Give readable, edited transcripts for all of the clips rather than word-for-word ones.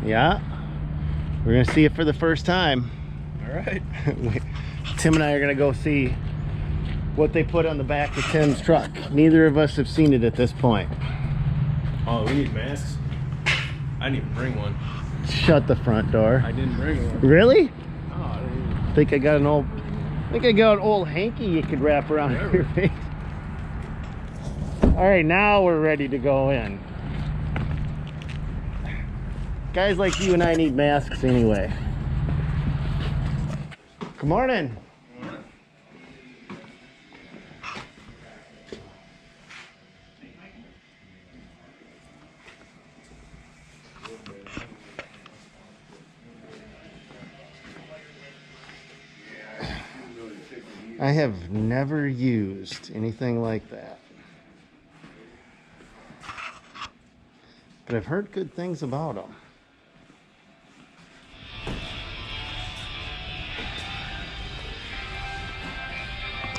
Yeah, we're gonna see it for the first time. All right. Tim and I are gonna go see what they put on the back of Tim's truck. Neither of us have seen it at this point. Oh, we need masks. I didn't even bring one. Shut the front door. I didn't bring one. Really? Oh, I didn't even... I think I got an old hanky you could wrap around your face. All right, now we're ready to go in. Guys like you and I need masks anyway. Good morning. I have never used anything like that, but I've heard good things about them.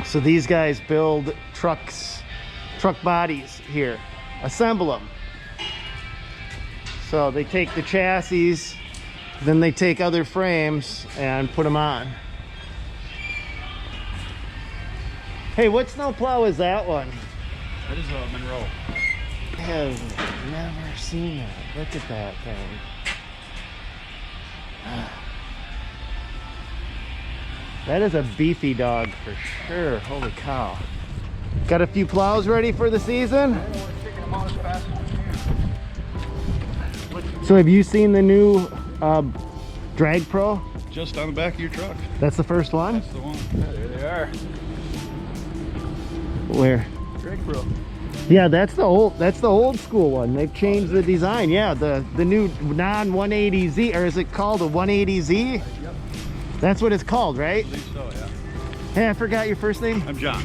So these guys build truck bodies here, assemble them. So they take the chassis, then they take other frames and put them on. Hey, what snowplow is that one? That is a Monroe. I have never seen that. Look at that thing. That is a beefy dog for sure. Holy cow. Got a few plows ready for the season? So have you seen the new Drag Pro? Just on the back of your truck. That's the first one? That's the one. There they are. Where? Drag Pro. Yeah, that's the old school one. They've changed the design. Yeah, the new non 180Z, or is it called a 180Z? Yep. That's what it's called, right? I believe so, yeah. Hey, I forgot your first name. I'm John.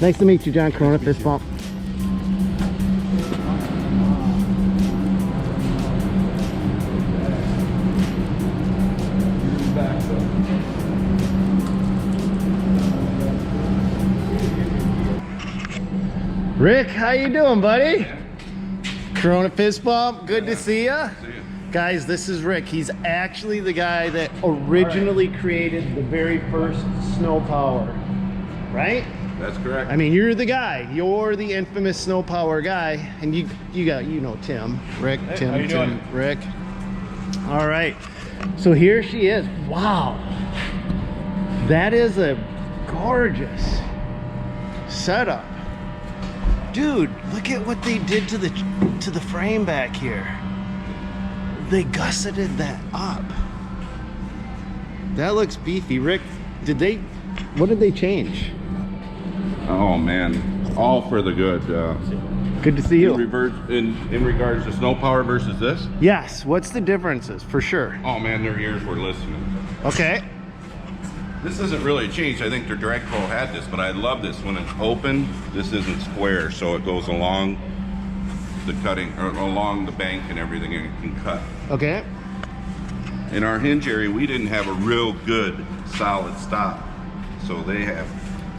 Nice to meet you, John. Corona, fist bump. Rick, how you doing, buddy? Corona fist bump. Good to see ya. Guys, this is Rick. He's actually the guy that originally created the very first sno-power, right? That's correct. I mean, you're the guy. You're the infamous sno-power guy, and you know Tim, Rick, Hey, Tim, how you Tim, doing? Rick. All right. So here she is. Wow. That is a gorgeous setup. Dude, look at what they did to the frame back here. They gusseted that up. That looks beefy. Rick, what did they change? Oh man, all for the good. Good to see you. In regards to snow power versus this? Yes, what's the differences for sure? Oh man, their ears were listening. Okay. This isn't really changed. I think their Drag Pro had this, but I love this. When it's open, this isn't square, so it goes along the cutting, or along the bank and everything, and it can cut. Okay. In our hinge area, we didn't have a real good solid stop, so they have.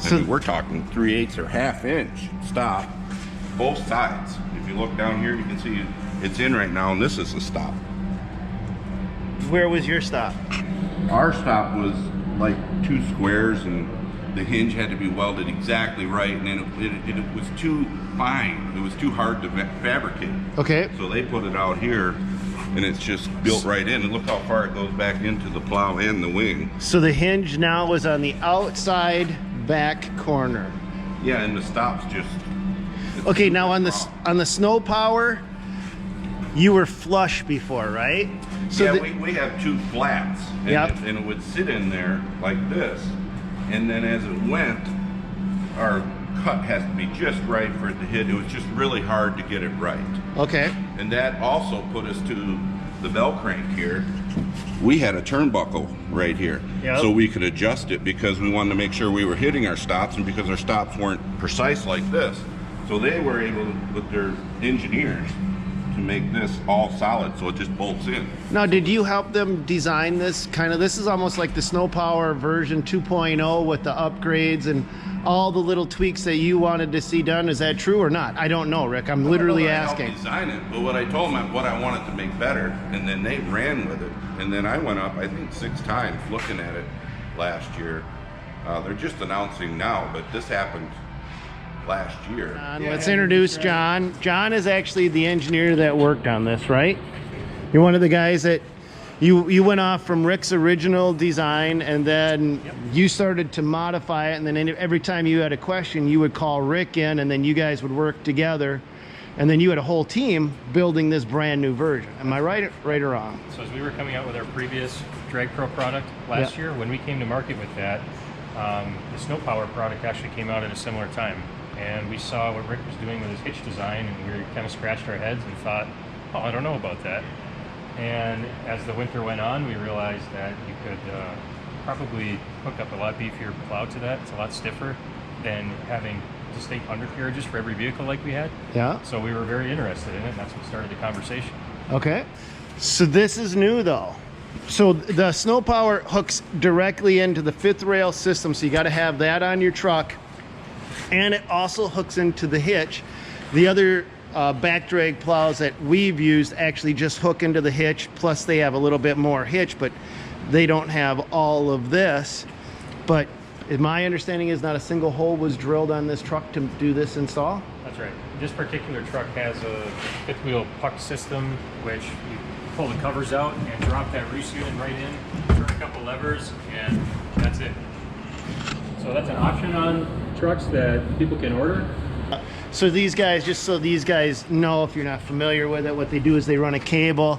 I mean, we're talking 3/8 or 1/2 inch stop, both sides. If you look down here, you can see it's in right now, and this is the stop. Where was your stop? Our stop was like 2 squares, and the hinge had to be welded exactly right, and then it was too fine. It was too hard to fabricate. Okay. So they put it out here, and it's just built right in. And look how far it goes back into the plow and the wing. So the hinge now is on the outside back corner. Yeah, and the stop's just. Okay, now on the sno-power, you were flush before, right? So yeah, we have 2 flats, and, Yep. and it would sit in there like this, and then as it went, our cut has to be just right for it to hit. It was just really hard to get it right. Okay. And that also put us to the bell crank here. We had a turnbuckle right here, Yep. so we could adjust it because we wanted to make sure we were hitting our stops, and because our stops weren't precise like this. So they were able, with their engineers, to make this all solid, so it just bolts in. Now, did you help them design this? This is almost like the sno-power version 2.0 with the upgrades and all the little tweaks that you wanted to see done. Is that true or not? I don't know, Rick. I'm literally asking. I helped design it, but what I told them what I wanted to make better, and then they ran with it. And then I went up, I think 6 times looking at it last year. They're just announcing now, but this happened last year. Let's introduce John. John is actually the engineer that worked on this, right? You're one of the guys that you went off from Rick's original design, and then you started to modify it, and then every time you had a question, you would call Rick in, and then you guys would work together, and then you had a whole team building this brand new version. Am I right or wrong? So as we were coming out with our previous Drag Pro product last year, when we came to market with that, the sno-power product actually came out at a similar time, and we saw what Rick was doing with his hitch design, and we kind of scratched our heads and thought, oh, I don't know about that. And as the winter went on, we realized that you could probably hook up a lot beefier plow to that. It's a lot stiffer than having distinct undercarriages for every vehicle like we had. Yeah. So we were very interested in it, and that's what started the conversation. Okay. So this is new though. So the sno-power hooks directly into the 5th rail system, so you got to have that on your truck. And it also hooks into the hitch. The other back drag plows that we've used actually just hook into the hitch, plus they have a little bit more hitch, but they don't have all of this. But my understanding is not a single hole was drilled on this truck to do this install? That's right. This particular truck has a 5th wheel puck system, which you pull the covers out and drop that reese unit right in, turn a couple levers, and that's it. So that's an option on trucks that people can order. So these guys, just so these guys know, if you're not familiar with it, what they do is they run a cable.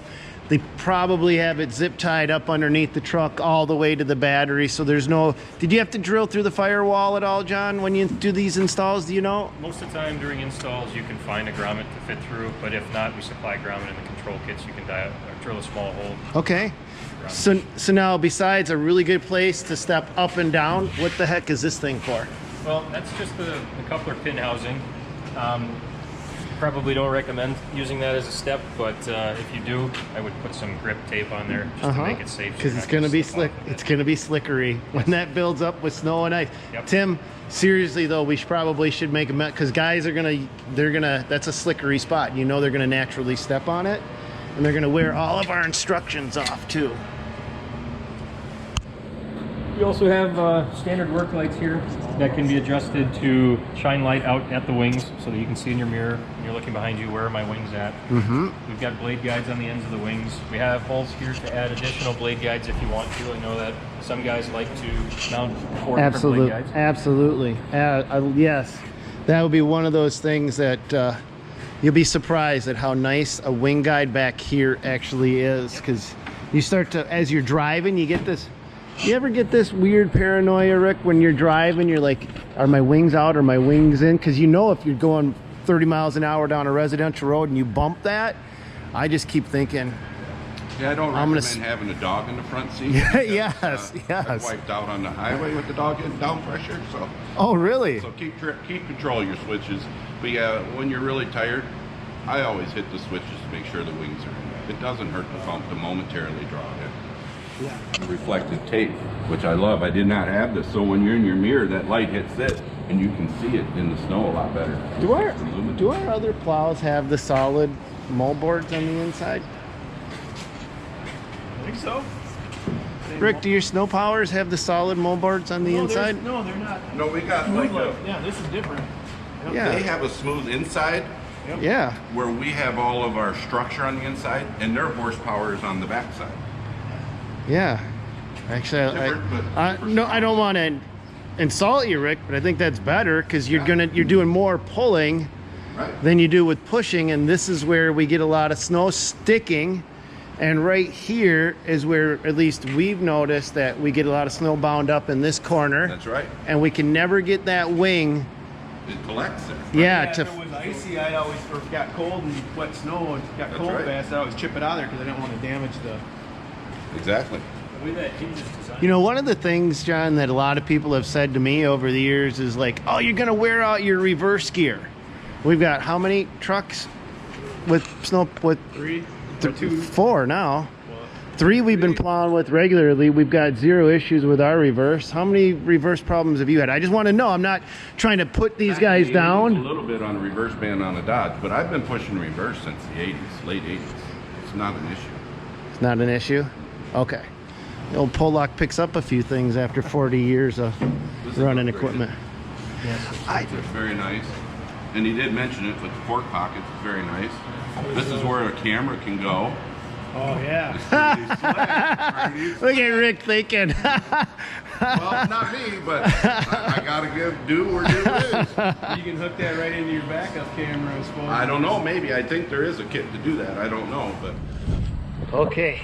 They probably have it zip tied up underneath the truck all the way to the battery, so there's no... Did you have to drill through the firewall at all, John, when you do these installs? Do you know? Most of the time during installs, you can find a grommet to fit through, but if not, we supply grommet in the control kits. You can drill a small hole. Okay. So now, besides a really good place to step up and down, what the heck is this thing for? Well, that's just the coupler pin housing. Probably don't recommend using that as a step, but if you do, I would put some grip tape on there just to make it safe. Because it's going to be slick. It's going to be slickery when that builds up with snow and ice. Yep. Tim, seriously though, we probably should make a because guys are gonna. That's a slickery spot. You know they're gonna naturally step on it, and they're gonna wear all of our instructions off too. You also have standard work lights here that can be adjusted to shine light out at the wings so that you can see in your mirror when you're looking behind you, where are my wings at. We've got blade guides on the ends of the wings. We have holes here to add additional blade guides if you want to. I know that some guys like to mount 4 different blade guides. Absolutely. Yes, that would be one of those things that you'll be surprised at how nice a wing guide back here actually is, because you start to, as you're driving, you get this... You ever get this weird paranoia, Rick, when you're driving, you're like, are my wings out, are my wings in? Because you know if you're going 30 miles an hour down a residential road and you bump that, I just keep thinking... Yeah, I don't recommend having a dog in the front seat. Yes. I wiped out on the highway with the dog in down pressure, so... Oh, really? So keep control of your switches. But yeah, when you're really tired, I always hit the switches to make sure the wings are in. It doesn't hurt the pump to momentarily draw it. Yeah. Reflective tape, which I love. I did not have this, so when you're in your mirror, that light hits it, and you can see it in the snow a lot better. Do our other plows have the solid moldboards on the inside? I think so. Rick, do your sno-powers have the solid moldboards on the inside? No, they're not. No, we got like Yeah, this is different. Yeah. They have a smooth inside. Yep. Yeah. Where we have all of our structure on the inside, and their horsepower is on the backside. Yeah. Actually, no, I don't want to insult you, Rick, but I think that's better because you're doing more pulling than you do with pushing, and this is where we get a lot of snow sticking. And right here is where, at least we've noticed, that we get a lot of snow bound up in this corner. That's right. And we can never get that wing. It collects there. Yeah. If it was icy, I always, or if it got cold and wet snow and got cold fast, I always chip it out of there because I didn't want to damage the... Exactly. You know, one of the things, John, that a lot of people have said to me over the years is like, oh, you're going to wear out your reverse gear. We've got how many trucks with snow, with 3 or 2? 4 now. 3 we've been plowing with regularly. We've got 0 issues with our reverse. How many reverse problems have you had? I just want to know. I'm not trying to put these guys down. A little bit on the reverse band on the Dodge, but I've been pushing reverse since the 80s, late 80s. It's not an issue. It's not an issue? Okay. The old Pollock picks up a few things after 40 years of running equipment. Yes, it's very nice. And he did mention it, but the fork pockets is very nice. This is where a camera can go. Oh, yeah. Look at Rick thinking. Well, not me, but I gotta do where due is. You can hook that right into your backup camera, I suppose. I don't know, maybe. I think there is a kit to do that. I don't know, but. Okay.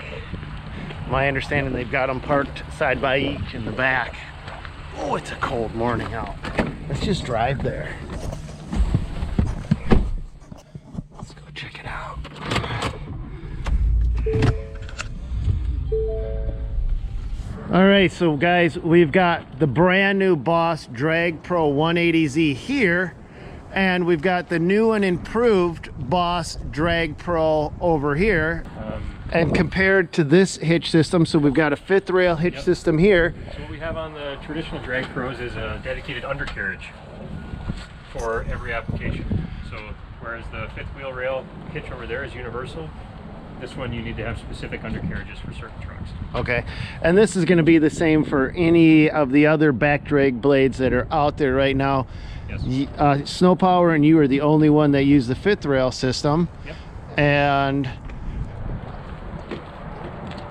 My understanding, they've got them parked side by each in the back. Oh, it's a cold morning out. Let's just drive there. Let's go check it out. All right, so guys, we've got the brand new Boss Drag Pro 180Z here, and we've got the new and improved Boss Drag Pro over here. And compared to this hitch system, so we've got a 5th rail hitch system here. So what we have on the traditional Drag Pros is a dedicated undercarriage for every application. So whereas the 5th wheel rail hitch over there is universal, this one you need to have specific undercarriages for certain trucks. Okay, and this is going to be the same for any of the other back drag blades that are out there right now. Yes. Sno-Power and you are the only one that use the 5th rail system. Yep. And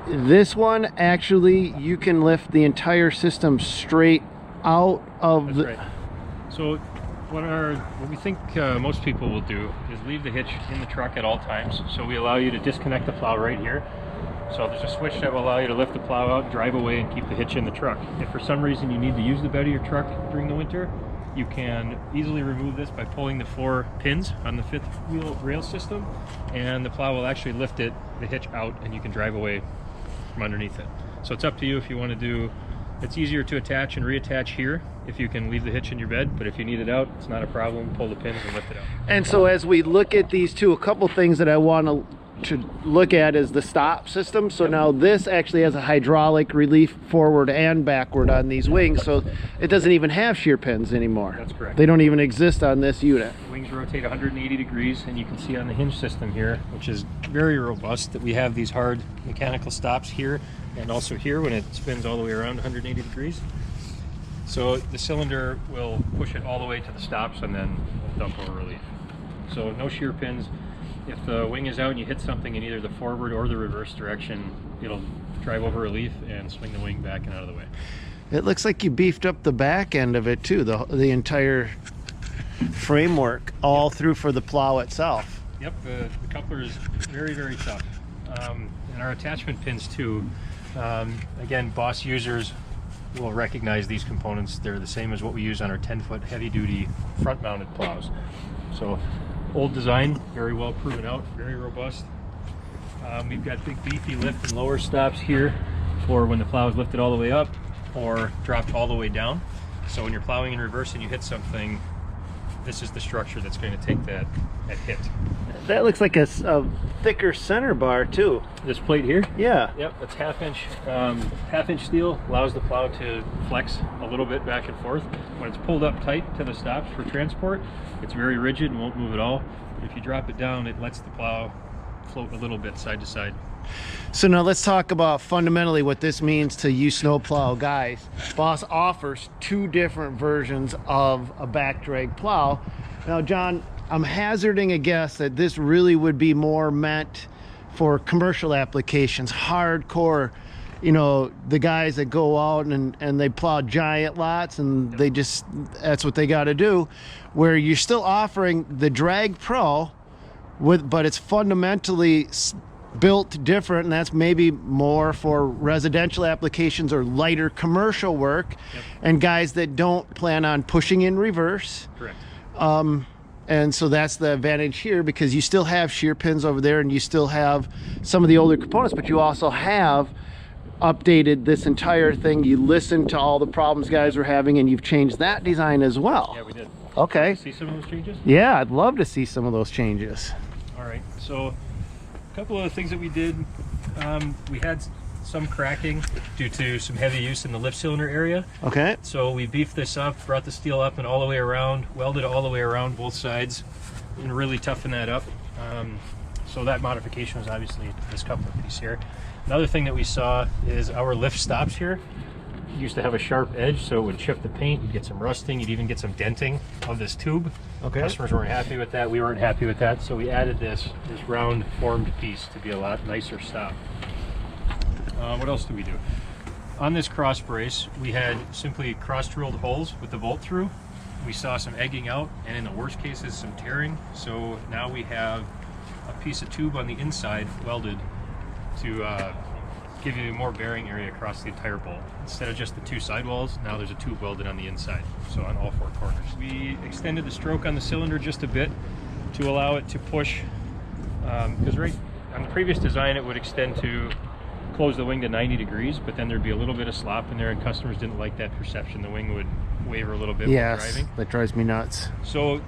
this one, actually, you can lift the entire system straight out of That's right. So what we think most people will do is leave the hitch in the truck at all times. So we allow you to disconnect the plow right here. So there's a switch that will allow you to lift the plow out, drive away, and keep the hitch in the truck. If for some reason you need to use the bed of your truck during the winter, you can easily remove this by pulling the 4 pins on the 5th wheel rail system, and the plow will actually lift the hitch out, and you can drive away from underneath it. So it's up to you if you want to do. It's easier to attach and reattach here if you can leave the hitch in your bed, but if you need it out, it's not a problem. Pull the pins and lift it out. And so as we look at these two, a couple things that I want to look at is the stop system. So now this actually has a hydraulic relief forward and backward on these wings, so it doesn't even have shear pins anymore. That's correct. They don't even exist on this unit. The wings rotate 180 degrees, and you can see on the hinge system here, which is very robust, that we have these hard mechanical stops here and also here when it spins all the way around 180 degrees. So the cylinder will push it all the way to the stops and then dump over relief. So no shear pins. If the wing is out and you hit something in either the forward or the reverse direction, it'll drive over relief and swing the wing back and out of the way. It looks like you beefed up the back end of it too, the entire framework all through for the plow itself. Yep, the coupler is very, very tough. And our attachment pins too. Again, Boss users will recognize these components. They're the same as what we use on our 10-foot heavy-duty front-mounted plows. So old design, very well proven out, very robust. We've got big beefy lift and lower stops here for when the plow is lifted all the way up or dropped all the way down. So when you're plowing in reverse and you hit something, this is the structure that's going to take that hit. That looks like a thicker center bar too. This plate here? Yeah. Yep, that's half-inch steel, allows the plow to flex a little bit back and forth. When it's pulled up tight to the stops for transport, it's very rigid and won't move at all. But if you drop it down, it lets the plow float a little bit side to side. So now let's talk about fundamentally what this means to you snowplow guys. Boss offers 2 different versions of a back drag plow. Now, John, I'm hazarding a guess that this really would be more meant for commercial applications, hardcore, you know, the guys that go out and they plow giant lots and they just, that's what they got to do, where you're still offering the Drag Pro but it's fundamentally built different, and that's maybe more for residential applications or lighter commercial work. Yep. And guys that don't plan on pushing in reverse. Correct. And so that's the advantage here, because you still have shear pins over there and you still have some of the older components, but you also have updated this entire thing. You listened to all the problems guys were having and you've changed that design as well. Yeah, we did. Okay. See some of those changes? Yeah, I'd love to see some of those changes. All right, so a couple of the things that we did, we had some cracking due to some heavy use in the lift cylinder area. Okay. So we beefed this up, brought the steel up and all the way around, welded all the way around both sides, and really toughened that up. So that modification was obviously this coupler piece here. Another thing that we saw is our lift stops here used to have a sharp edge, so it would chip the paint. You'd get some rusting, you'd even get some denting of this tube. Okay. Customers weren't happy with that, we weren't happy with that, so we added this round formed piece to be a lot nicer stop. What else did we do? On this cross brace, we had simply cross drilled holes with the bolt through. We saw some egging out, and in the worst cases, some tearing. So now we have a piece of tube on the inside welded to give you more bearing area across the entire bolt. Instead of just the two sidewalls, now there's a tube welded on the inside, so on all four corners. We extended the stroke on the cylinder just a bit to allow it to push, because right on the previous design it would extend to close the wing to 90 degrees, but then there'd be a little bit of slop in there, and customers didn't like that perception. The wing would waver a little bit while driving. That drives me nuts. So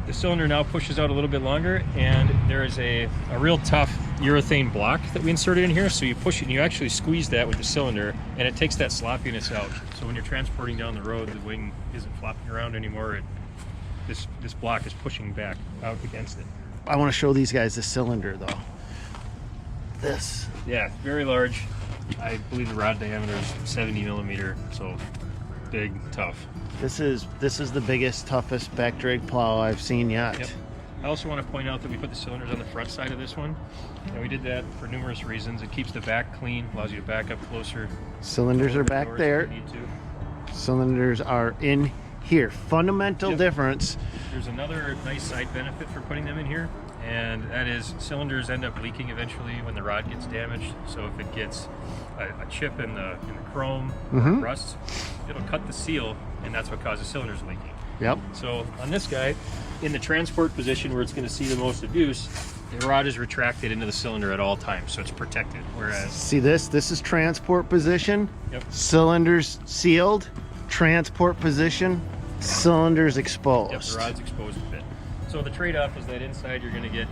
the cylinder now pushes out a little bit longer, and there is a real tough urethane block that we inserted in here. So you push it and you actually squeeze that with the cylinder, and it takes that sloppiness out. So when you're transporting down the road, the wing isn't flopping around anymore. This block is pushing back out against it. I want to show these guys the cylinder though. This. Yeah, very large. I believe the rod diameter is 70 millimeter, so big, tough. This is the biggest, toughest back drag plow I've seen yet. Yep. I also want to point out that we put the cylinders on the front side of this one, and we did that for numerous reasons. It keeps the back clean, allows you to back up closer. Cylinders are back there. If you need to. Cylinders are in here. Fundamental difference. There's another nice side benefit for putting them in here, and that is cylinders end up leaking eventually when the rod gets damaged. So if it gets a chip in the chrome or rusts, it'll cut the seal, and that's what causes cylinders leaking. Yep. So on this guy, in the transport position where it's going to see the most abuse, the rod is retracted into the cylinder at all times, so it's protected. Whereas, see this is transport position. Yep. Cylinders sealed. Transport position. Cylinders exposed. Yep, the rod's exposed a bit. So the trade-off is that inside you're going to get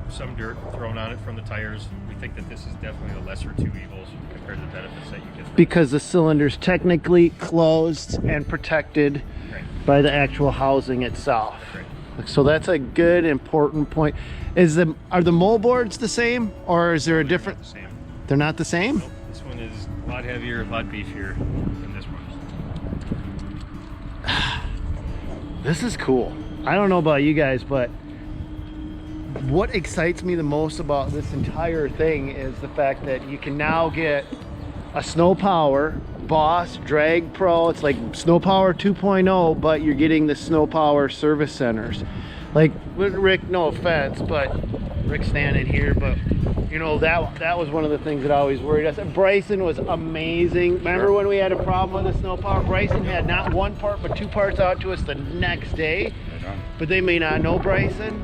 some dirt thrown on it from the tires. We think that this is definitely the lesser two evils compared to the benefits that you get. Because the cylinder's technically closed and protected by the actual housing itself. Right. So that's a good, important point. Are the moldboards the same, or is there a different? They're not the same. They're not the same? Nope. This one is a lot heavier, a lot beefier than this one. This is cool. I don't know about you guys, but what excites me the most about this entire thing is the fact that you can now get a sno-power Boss Drag Pro. It's like sno-power 2.0, but you're getting the sno-power service centers. Like, Rick, no offense, but Rick's standing here, but you know, that was one of the things that I always worried us. Bryson was amazing. Remember when we had a problem with the sno-power? Bryson had not one part but two parts out to us the next day. But they may not know Bryson,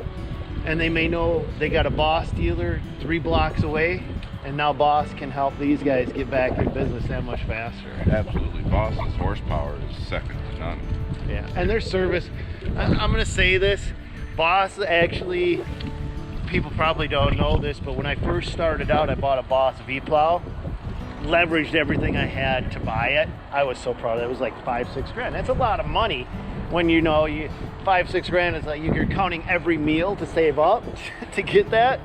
and they may know they got a Boss dealer 3 blocks away, and now Boss can help these guys get back in business that much faster. Absolutely. Boss's horsepower is second to none. Yeah, and their service, I'm gonna say this, Boss actually, people probably don't know this, but when I first started out, I bought a Boss V-plow, leveraged everything I had to buy it. I was so proud of it. It was like $5-6 grand. That's a lot of money when you know 5-6 grand is like you're counting every meal to save up to get that.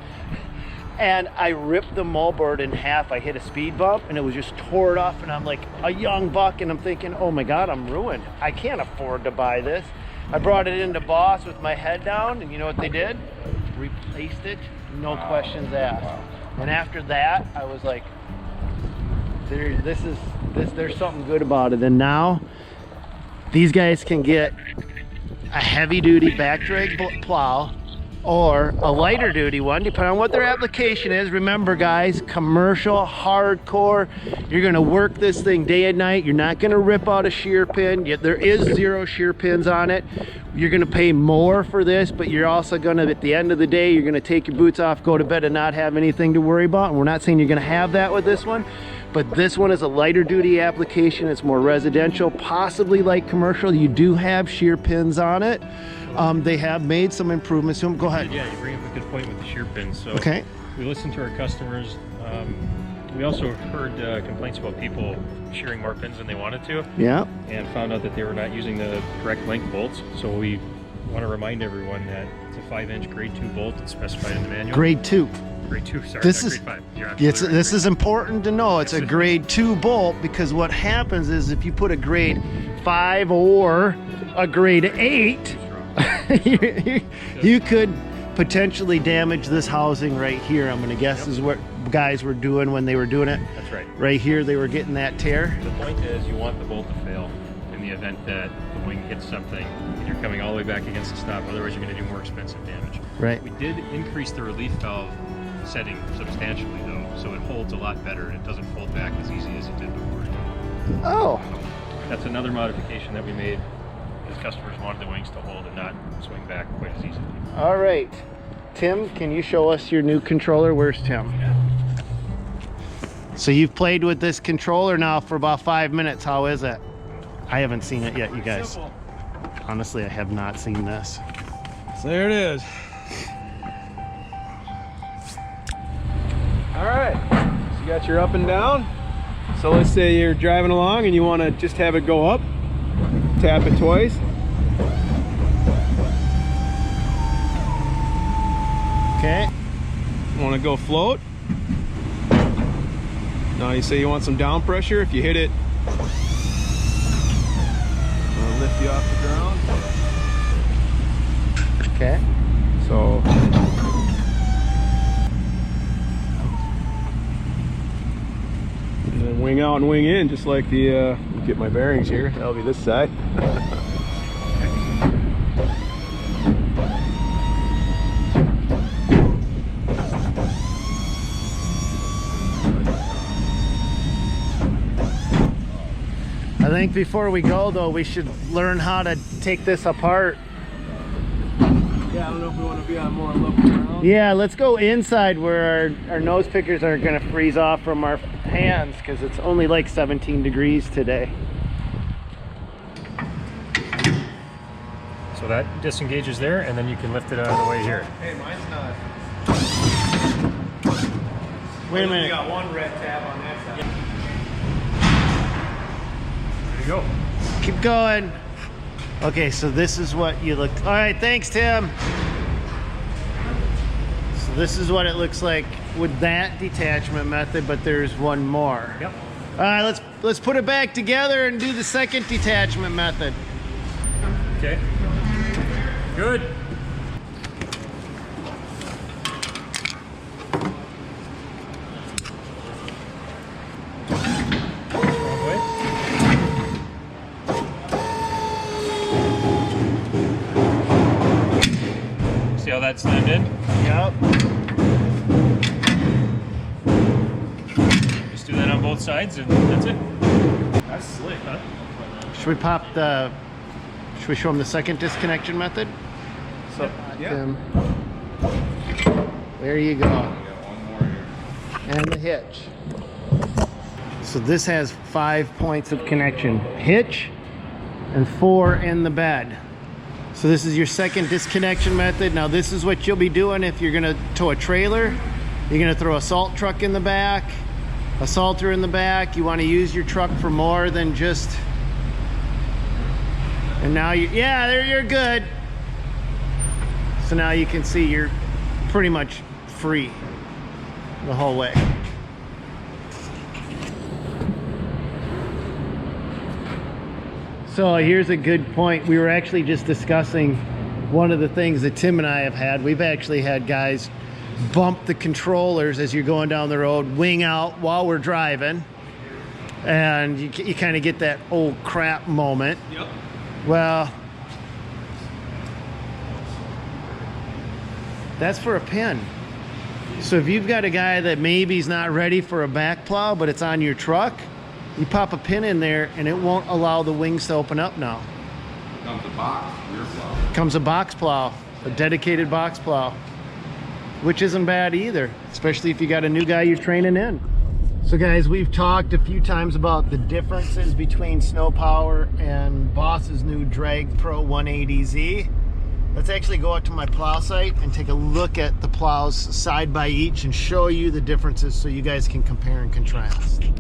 And I ripped the moldboard in half. I hit a speed bump and it was just tore it off, and I'm like a young buck and I'm thinking, oh my God, I'm ruined. I can't afford to buy this. I brought it into Boss with my head down, and you know what they did? Replaced it, no questions asked. And after that, I was like, there's something good about it. And now these guys can get a heavy duty back drag plow or a lighter duty one, depending on what their application is. Remember guys, commercial, hardcore, you're gonna work this thing day and night. You're not gonna rip out a shear pin. There is 0 shear pins on it. You're gonna pay more for this, but you're also gonna, at the end of the day, you're gonna take your boots off, go to bed, and not have anything to worry about. And we're not saying you're gonna have that with this one, but this one is a lighter duty application. It's more residential, possibly light commercial. You do have shear pins on it, They have made some improvements to them. Go ahead. Yeah, you bring up a good point with the shear pins. So Okay. we listened to our customers. We also heard complaints about people shearing more pins than they wanted to, Yeah. and found out that they were not using the correct length bolts. So we want to remind everyone that it's a 5-inch grade 2 bolt that's specified in the manual. Grade 2. Grade 2, sorry, This not is- grade 5. You're absolutely right. This is important to know. It's a grade 2 bolt, because what happens is if you put a grade 5 or a grade 8, you could potentially damage this housing right here. I'm going to guess is what guys were doing when they were doing it. That's right. Right here, they were getting that tear. The point is you want the bolt to fail in the event that the wing hits something and you're coming all the way back against the stop. Otherwise, you're going to do more expensive damage. Right. We did increase the relief valve setting substantially, though, so it holds a lot better and it doesn't fold back as easy as it did before. Oh, That's another modification that we made, as customers wanted the wings to hold and not swing back quite as easily. all right. Tim, can you show us your new controller? Where's Tim? So you've played with this controller now for about 5 minutes. How is it? I haven't seen it yet, you guys. Simple. Honestly, I have not seen this. So there it is. All right, so you got your up and down. So let's say you're driving along and you want to just have it go up. Tap it twice. Okay. Want to go float. Now you say you want some down pressure. If you hit it, it'll lift you off the ground. Okay. So and then wing out and wing in, just like the get my bearings here. That'll be this side. I think before we go, though, we should learn how to take this apart. Yeah, I don't know if we want to be on more level ground. Yeah, let's go inside where our nose pickers are going to freeze off from our hands, because it's only like 17 degrees today. So that disengages there, and then you can lift it out of the way here. Hey, mine's not. Wait a We minute. got one red tab on that side. There you go. Keep going. Okay, so this is what you look. All right, thanks, Tim. So this is what it looks like with that detachment method, but there's one more. Yep. All right, let's put it back together and do the second detachment method. Okay. Good. Wrong way. See how that slammed in? Yep. Just do that on both sides, and that's it. That's slick, huh? Should we pop the? Should we show them the second disconnection method? So, Yeah. Tim, there you go. And the hitch. So this has 5 points of connection. Hitch and 4 in the bed. So this is your second disconnection method. Now this is what you'll be doing if you're gonna tow a trailer. You're gonna throw a salt truck in the back, a salter in the back. You wanna use your truck for more than just, and now yeah, there you're good. So now you can see you're pretty much free the whole way. So here's a good point. We were actually just discussing one of the things that Tim and I have had. We've actually had guys bump the controllers as you're going down the road, wing out while we're driving, and you kind of get that old crap moment. Yep. Well, that's for a pin. So if you've got a guy that maybe he's not ready for a back plow, but it's on your truck, you pop a pin in there and it won't allow the wings to open up now. Comes a box, rear plow. Comes a box plow, a dedicated box plow, which isn't bad either, especially if you got a new guy you're training in. So guys, we've talked a few times about the differences between sno-power and Boss's new Drag Pro 180Z. Let's actually go out to my plow site and take a look at the plows side by each and show you the differences so you guys can compare and contrast.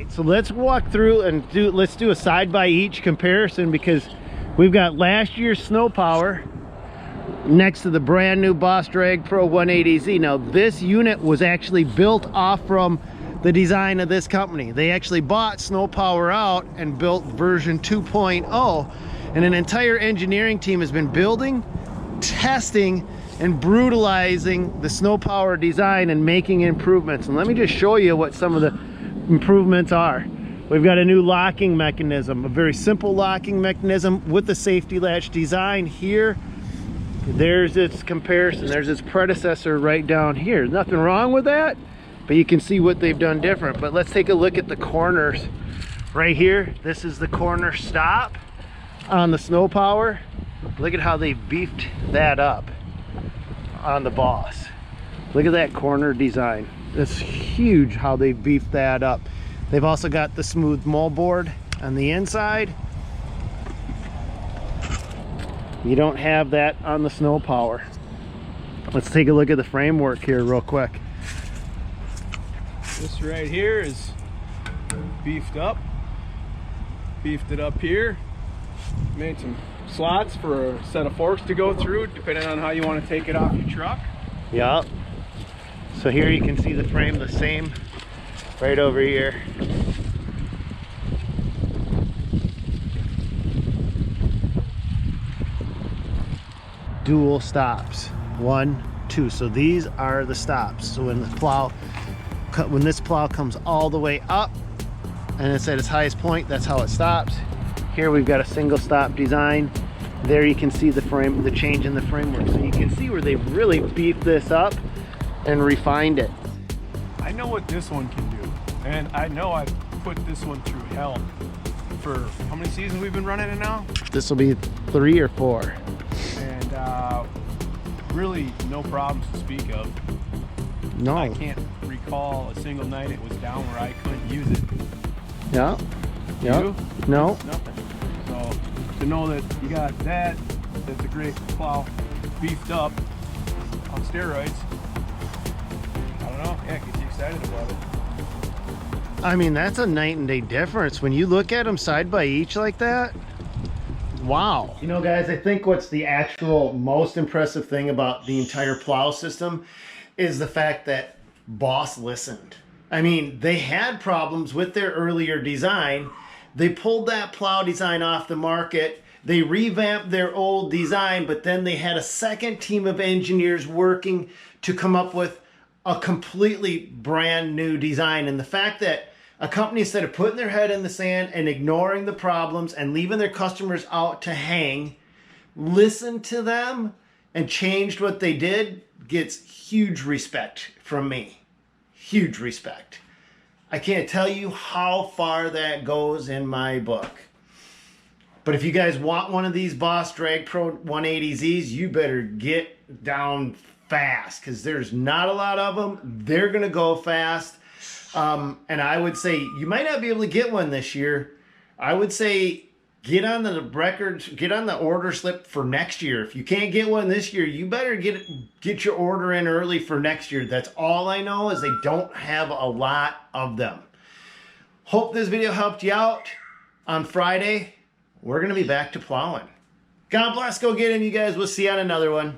So let's walk through and let's do a side by each comparison, because we've got last year's sno-power next to the brand new Boss Drag Pro 180Z. Now this unit was actually built off from the design of this company. They actually bought sno-power out and built version 2.0, and an entire engineering team has been building, testing, and brutalizing the sno-power design and making improvements. And let me just show you what some of the improvements are. We've got a new locking mechanism, a very simple locking mechanism with the safety latch design here. There's its comparison. There's its predecessor right down here. Nothing wrong with that, but you can see what they've done different. But let's take a look at the corners right here. This is the corner stop on the sno-power. Look at how they beefed that up on the Boss. Look at that corner design. It's huge how they beefed that up. They've also got the smooth moldboard on the inside. You don't have that on the sno-power. Let's take a look at the framework here real quick. This right here is beefed up. Beefed it up here. Made some slots for a set of forks to go through, depending on how you want to take it off your truck. Yeah. So here you can see the frame the same right over here. Dual stops, 1, 2. So these are the stops. So when this plow comes all the way up and it's at its highest point, that's how it stops. Here we've got a single stop design. There you can see the change in the framework. So you can see where they've really beefed this up and refined it. I know what this one can do, and I know I've put this one through hell for how many seasons we've been running it now? This will be 3 or 4. And really no problems to speak of. No. I can't recall a single night it was down where I couldn't use it. Yeah. Yeah. You? No. Nothing. So to know that you got that, that's a great plow, beefed up on steroids. I don't know. Yeah, it gets you excited about it. I mean, that's a night and day difference when you look at them side by each like that. Wow. You know, guys, I think what's the actual most impressive thing about the entire plow system is the fact that Boss listened. I mean, they had problems with their earlier design. They pulled that plow design off the market. They revamped their old design, but then they had a second team of engineers working to come up with a completely brand new design. And the fact that a company, instead of putting their head in the sand and ignoring the problems and leaving their customers out to hang, listened to them and changed what they did, gets huge respect from me. Huge respect. I can't tell you how far that goes in my book. But if you guys want one of these Boss Drag Pro 180Zs, you better get down fast, because there's not a lot of them. They're going to go fast. And I would say you might not be able to get one this year. I would say get on the records, get on the order slip for next year. If you can't get one this year, you better get your order in early for next year. That's all I know, is they don't have a lot of them. Hope this video helped you out. On Friday, we're going to be back to plowing. God bless. Go get him, you guys. We'll see you on another one.